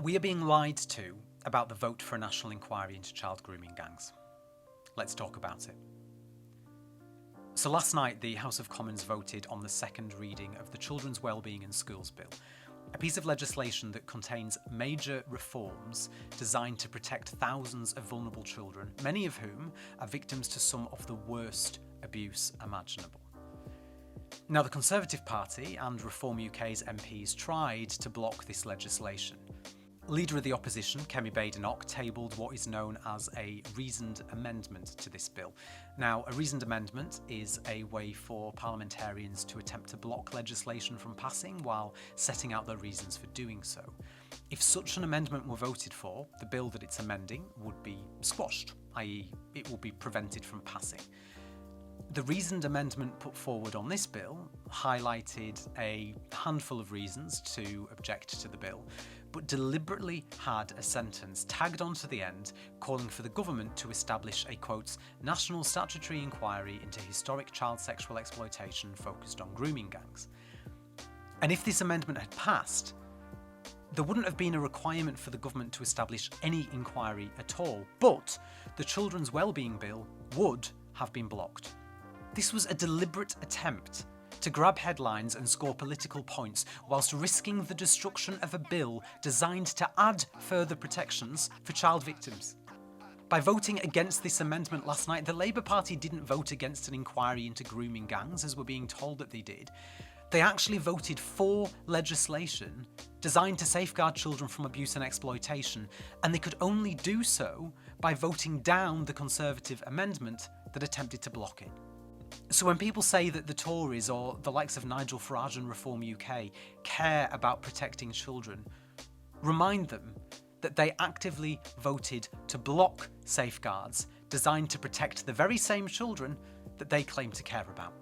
We are being lied to about the vote for a national inquiry into child grooming gangs. Let's talk about it. So last night, the House of Commons voted on the second reading of the Children's Wellbeing in Schools Bill, a piece of legislation that contains major reforms designed to protect thousands of vulnerable children, many of whom are victims to some of the worst abuse imaginable. Now, the Conservative Party and Reform UK's MPs tried to block this legislation. Leader of the opposition, Kemi Badenoch, tabled what is known as a reasoned amendment to this bill. Now, a reasoned amendment is a way for parliamentarians to attempt to block legislation from passing while setting out their reasons for doing so. If such an amendment were voted for, the bill that it's amending would be squashed, i.e., it will be prevented from passing. The reasoned amendment put forward on this bill highlighted a handful of reasons to object to the bill, but deliberately had a sentence tagged onto the end calling for the government to establish a, quote, national statutory inquiry into historic child sexual exploitation focused on grooming gangs. And if this amendment had passed, there wouldn't have been a requirement for the government to establish any inquiry at all, but the Children's Wellbeing Bill would have been blocked. This was a deliberate attempt to grab headlines and score political points whilst risking the destruction of a bill designed to add further protections for child victims. By voting against this amendment last night, the Labour Party didn't vote against an inquiry into grooming gangs, as we're being told that they did. They actually voted for legislation designed to safeguard children from abuse and exploitation, and they could only do so by voting down the Conservative amendment that attempted to block it. So when people say that the Tories or the likes of Nigel Farage and Reform UK care about protecting children, remind them that they actively voted to block safeguards designed to protect the very same children that they claim to care about.